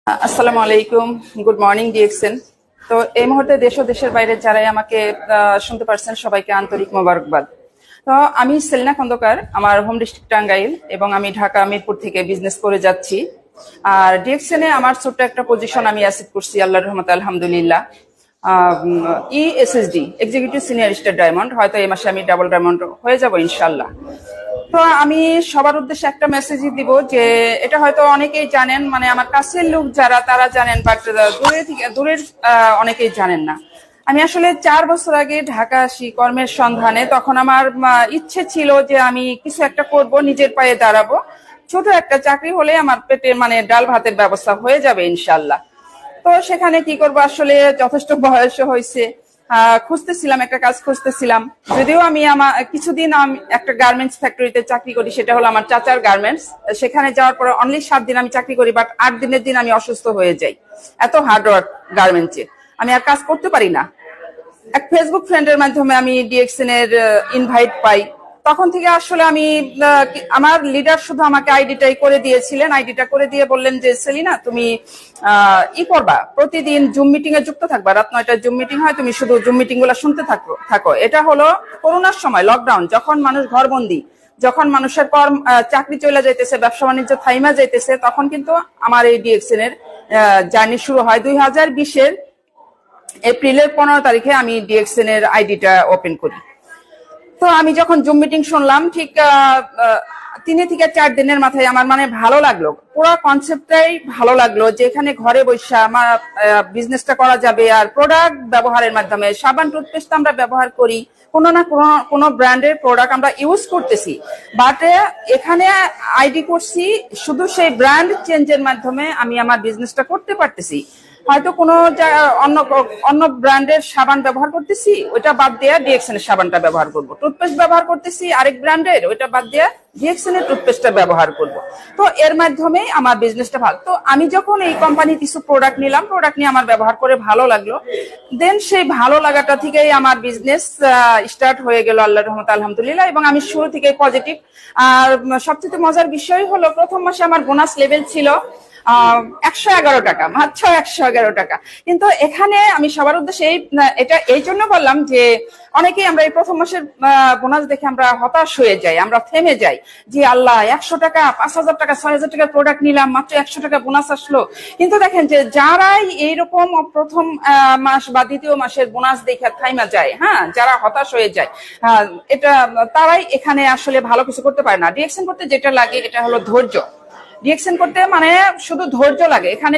আসসালামু আলাইকুম, good morning DXN. তো এই মুহূর্তে দেশ ও দেশের বাইরে যারাই আমাকে শুনতে পারছেন সবাইকে আন্তরিক মোবারকবাদ। তো আমি সেলিনা খন্দকার, আমার হোম ডিস্ট্রিক্ট টাঙ্গাইল এবং আমি ঢাকা মিরপুর থেকে বিজনেস করে যাচ্ছি। আর ডিএক্সএন এ আমার ছোট্ট একটা পজিশন আমি অ্যাসিভ করছি, আল্লাহর রহমতে আলহামদুলিল্লাহ। ESSD, executive senior star diamond. হয়তো এই মাসে আমি ডাবল ডায়মন্ড হয়ে যাব ইনশাল্লাহ। তো আমি সবার উদ্দেশ্যে একটা মেসেজই দিব যে এটা হয়তো অনেকেই জানেন, মানে আমার কাছের লোক যারা তারা জানেন, বাট দূরের অনেকেই জানেন না। আমি আসলে 4 বছর আগে ঢাকা আসি কর্মের সন্ধানে। তখন আমার ইচ্ছে ছিল যে আমি কিছু একটা করব, নিজের পায়ে দাঁড়াবো। ছোট একটা চাকরি হলে আমার পেটে মানে ডাল ভাতের ব্যবস্থা হয়ে যাবে ইনশাল্লাহ। তো সেখানে কি করবো, আসলে যথেষ্ট বয়স হয়েছে, খুঁজতেছিলাম, একটা কাজ খুঁজতেছিলাম। যদিও আমি আমার কিছুদিন আমি একটা গার্মেন্টস ফ্যাক্টরিতে চাকরি করি, সেটা হলো আমার চাচার গার্মেন্টস। সেখানে যাওয়ার পরে অনলি 7 দিন আমি চাকরি করি, বাট 8 দিনের দিন আমি অসুস্থ হয়ে যাই। এত হার্ড ওয়ার্ক গার্মেন্টসে, আমি আর কাজ করতে পারি না। এক ফেসবুক ফ্রেন্ডের মাধ্যমে আমি ডিএক্সএন এর ইনভাইট পাই। তখন থেকে আসলে আমি আমার লিডার শুধু আমাকে আইডিটাই করে দিয়েছিলেন। আইডিটা করে দিয়ে বললেন যে সেলিনা, তুমি করবা, প্রতিদিন জুম মিটিং এ যুক্ত থাকবা। রাত 9টায় জুম মিটিং হয়, তুমি শুধু জুম মিটিং গুলা শুনতে থাকো। এটা হলো করোনার সময়, লকডাউন, যখন মানুষ ঘরবন্দি, যখন মানুষের চাকরি চলে যাইতেছে, ব্যবসা বাণিজ্য থাইমা যাইতেছে, তখন কিন্তু আমার এই ডিএক্সএন এর জার্নি শুরু হয়। 2020-এর এপ্রিলের 15 তারিখে আমি ডিএক্সএন এর আইডিটা ওপেন করি। তো আমি যখন জুম মিটিং শুনলাম, ঠিক 3 থেকে 4 দিনের মাথায় আমার মানে ভালো লাগলো, পুরো কনসেপ্টটাই ভালো লাগলো যে এখানে ঘরে বসে আমার বিজনেসটা করা যাবে। আর প্রোডাক্ট ব্যবহারের মাধ্যমে, সাবান টুথপেস্ট আমরা ব্যবহার করি, কোনো না কোনো ব্র্যান্ডের প্রোডাক্ট আমরা ইউজ করতেছি, বাট এখানে আইডি করছি শুধু সেই ব্র্যান্ড চেঞ্জের মাধ্যমে আমি আমার বিজনেসটা করতে পারতেছি। হয়তো কোনো অন্য ব্র্যান্ডের সাবান ব্যবহার করতেছি, ওইটা বাদ দিয়ে ডিএক্সএন এর সাবানটা ব্যবহার করব। টুথপেস্ট ব্যবহার করতেছি আরেক ব্র্যান্ডের, ওইটা বাদ দিয়ে ডিএক্সএন এর টুথপেস্টটা ব্যবহার করব। তো এর মাধ্যমে আমার বিজনেসটা ভালো। তো আমি যখন এই কোম্পানির কিছু প্রোডাক্ট নিলাম, প্রোডাক্ট নিয়ে আমার ব্যবহার করে ভালো লাগলো। দেন সেই ভালো লাগাটা থেকেই আমার বিজনেস স্টার্ট হয়ে গেল আল্লাহর রহমতে আলহামদুলিল্লাহ। এবং আমি শুরু থেকেই পজিটিভ। আর সবচেয়ে মজার বিষয় হলো, প্রথম মাসে আমার বোনাস লেভেল ছিল 111 টাকা, মাত্র 111 টাকা। কিন্তু এখানে আমি সবার উদ্দেশ্যে এটা এই জন্য বললাম যে অনেকেই আমরা এই প্রথম মাসের বোনাস দেখে আমরা হতাশ হয়ে যাই, আমরা থেমে যাই যে আল্লাহ, 100 টাকা, 5,000 টাকা, 6,000 টাকার প্রোডাক্ট নিলাম, মাত্র 100 টাকা বোনাস আসলো। কিন্তু দেখেন যে যারাই এইরকম প্রথম মাস বা দ্বিতীয় মাসের বোনাস দেখে থাইমা যায়, হ্যাঁ, যারা হতাশ হয়ে যায়, এটা তারাই এখানে আসলে ভালো কিছু করতে পারে না। ডিএক্সএন করতে যেটা লাগে এটা হলো ধৈর্য। ডিএক্সএন করতে মানে শুধু ধৈর্য লাগে। এখানে